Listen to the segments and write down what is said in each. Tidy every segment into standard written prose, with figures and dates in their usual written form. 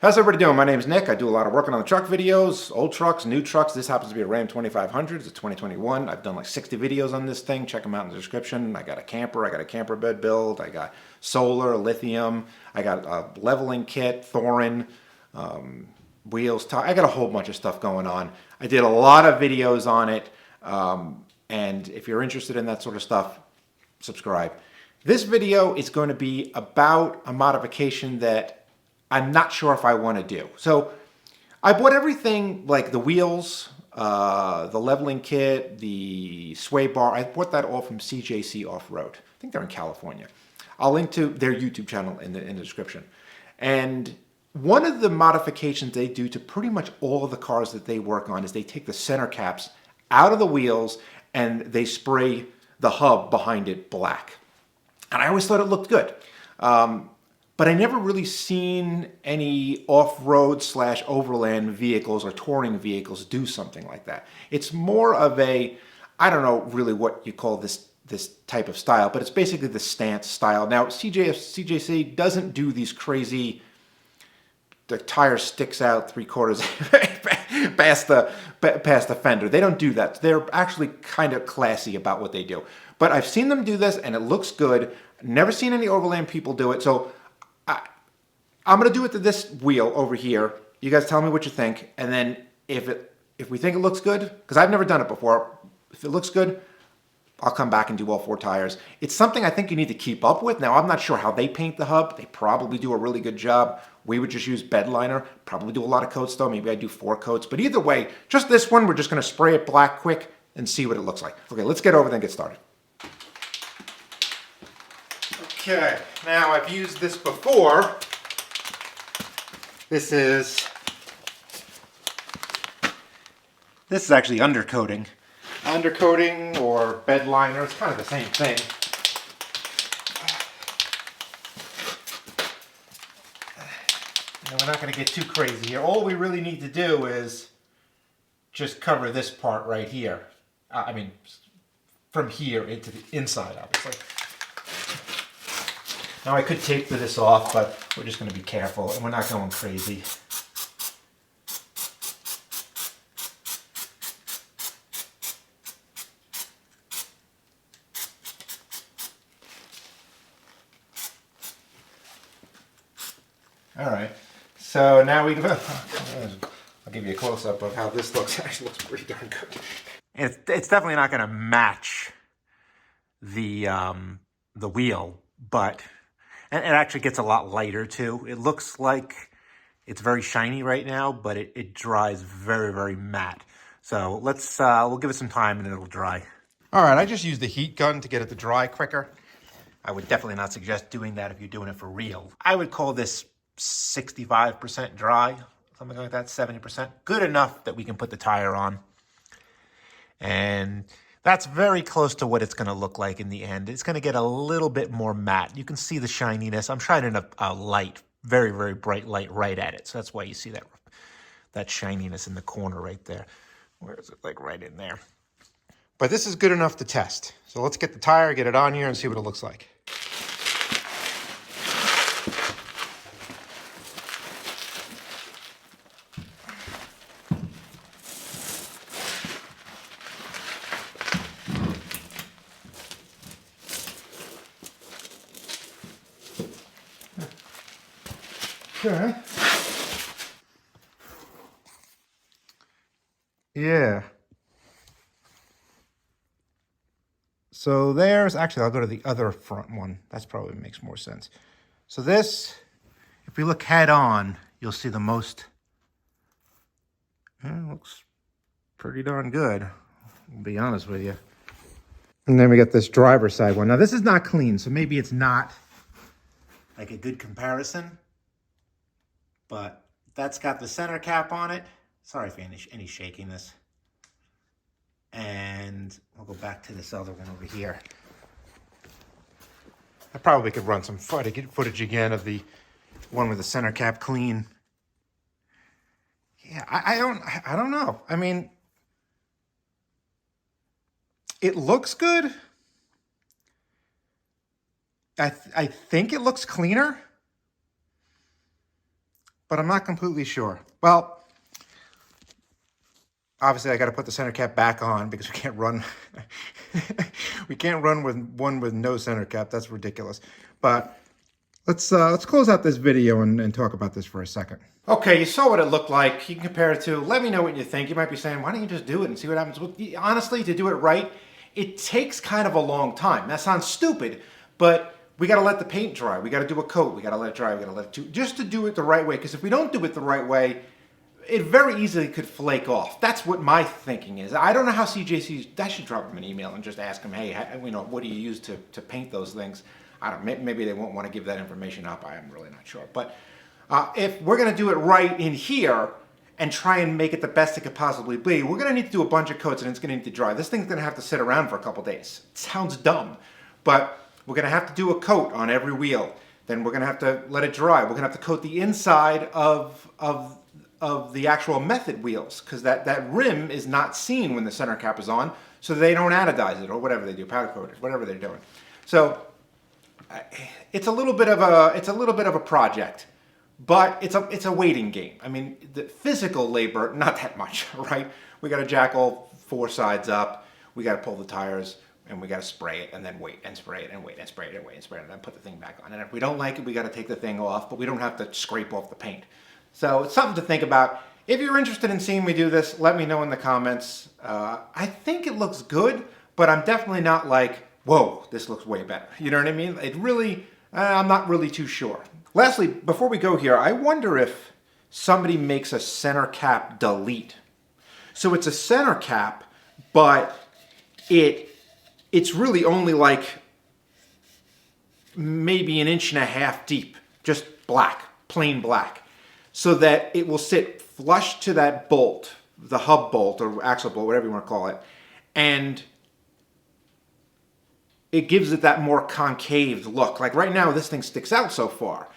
How's everybody doing? My name is Nick. I do a lot of working on the truck videos, old trucks, new trucks. This happens to be a Ram 2500. It's a 2021. I've done like 60 videos on this thing. Check them out in the description. I got a camper. I got a camper bed build. I got solar, lithium. I got a leveling kit, Thorin, wheels, I got a whole bunch of stuff going on. I did a lot of videos on it. And if you're interested in that sort of stuff, subscribe. This video is going to be about a modification that I'm not sure if I want to do. So I bought everything, like the wheels, the leveling kit, the sway bar. I bought that all from CJC Off-Road. I think they're in California. I'll link to their YouTube channel in the description. And one of the modifications they do to pretty much all of the cars that they work on is they take the center caps out of the wheels and they spray the hub behind it black. And I always thought it looked good. But I never really seen any off-road / overland vehicles or touring vehicles do something like that. It's more of a, I don't know really what you call this type of style, but it's basically the stance style. Now, CJC doesn't do these crazy, the tire sticks out 3/4 past the fender. They don't do that. They're actually kind of classy about what they do. But I've seen them do this and it looks good. Never seen any overland people do it. So I'm going to do it to this wheel over here. You guys tell me what you think. And then if we think it looks good, because I've never done it before, if it looks good, I'll come back and do all 4 tires. It's something I think you need to keep up with. Now, I'm not sure how they paint the hub. They probably do a really good job. We would just use bed liner. Probably do a lot of coats, though. Maybe I do 4 coats. But either way, just this one, we're just going to spray it black quick and see what it looks like. Okay, let's get over there and get started. Okay, now I've used this before. This is actually undercoating. Undercoating or bed liner, it's kind of the same thing. And we're not going to get too crazy here. All we really need to do is just cover this part right here. I mean, from here into the inside, obviously. Now I could tape this off, but we're just going to be careful and we're not going crazy. All right, so now we I'll give you a close-up of how this looks. It actually looks pretty darn good. It's definitely not going to match the wheel, but and it actually gets a lot lighter too. It looks like it's very shiny right now, but it dries very, very matte. So we'll give it some time and it'll dry. All right, I just used the heat gun to get it to dry quicker. I would definitely not suggest doing that if you're doing it for real. I would call this 65% dry, something like that, 70%. Good enough that we can put the tire on. And that's very close to what it's going to look like in the end. It's going to get a little bit more matte. You can see the shininess. I'm shining a light, very, very bright light right at it. So that's why you see that shininess in the corner right there. Where is it? Like right in there. But this is good enough to test. So let's get the tire, get it on here, and see what it looks like. Okay. Yeah. So there's, actually, I'll go to the other front one. That's probably makes more sense. So this, if we look head on, you'll see the most, looks pretty darn good. I'll be honest with you. And then we got this driver's side one. Now this is not clean, so maybe it's not like a good comparison. But that's got the center cap on it. Sorry for any shakiness. And we'll go back to this other one over here. I probably could run some footage again of the one with the center cap clean. Yeah, I don't know. I mean, it looks good. I think it looks cleaner. but I'm not completely sure. Well, obviously I got to put the center cap back on because we can't run. We can't run with one with no center cap. That's ridiculous. But let's close out this video and talk about this for a second. Okay, you saw what it looked like. You can compare it to. Let me know what you think. You might be saying, why don't you just do it and see what happens? Well, honestly, to do it right, it takes kind of a long time. That sounds stupid, but we got to let the paint dry. We got to do a coat. We got to let it dry. We got to let it just to do it the right way. Because if we don't do it the right way, it very easily could flake off. That's what my thinking is. I don't know how CJC. I should drop them an email and just ask them, hey, what do you use to paint those things? I don't. Maybe they won't want to give that information up. I am really not sure. But if we're going to do it right in here and try and make it the best it could possibly be, we're going to need to do a bunch of coats and it's going to need to dry. This thing's going to have to sit around for a couple days. It sounds dumb, but we're going to have to do a coat on every wheel. Then we're going to have to let it dry. We're going to have to coat the inside of the actual method wheels because that rim is not seen when the center cap is on, so they don't anodize it or whatever they do, powder coat it, whatever they're doing. So it's a little bit of a project, but it's a waiting game. I mean, the physical labor, not that much, right? We got to jack all four sides up. We got to pull the tires. And we got to spray it and then wait and spray it and wait and spray it and wait and spray it and then put the thing back on. And if we don't like it, we got to take the thing off, but we don't have to scrape off the paint. So it's something to think about. If you're interested in seeing me do this, let me know in the comments. I think it looks good, but I'm definitely not like, whoa, this looks way better. You know what I mean? It really, I'm not really too sure. Lastly, before we go here, I wonder if somebody makes a center cap delete. So it's a center cap, but it's really only like maybe 1.5 inches deep, just black, plain black, so that it will sit flush to that bolt, the hub bolt or axle bolt, whatever you want to call it, and it gives it that more concave look. Like right now, this thing sticks out so far,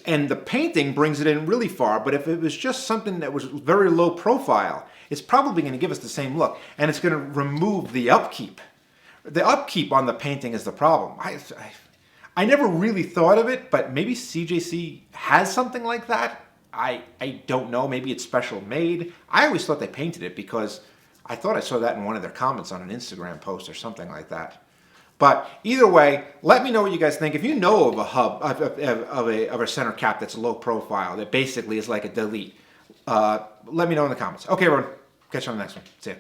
and the painting brings it in really far, but if it was just something that was very low profile, it's probably going to give us the same look, and it's going to remove the upkeep. The upkeep on the painting is the problem. I never really thought of it, but maybe CJC has something like that. I don't know. Maybe it's special made. I always thought they painted it because I thought I saw that in one of their comments on an Instagram post or something like that. But either way, let me know what you guys think. If you know of a hub, of a center cap that's low profile, that basically is like a delete, let me know in the comments. Okay, everyone. Catch you on the next one. See ya.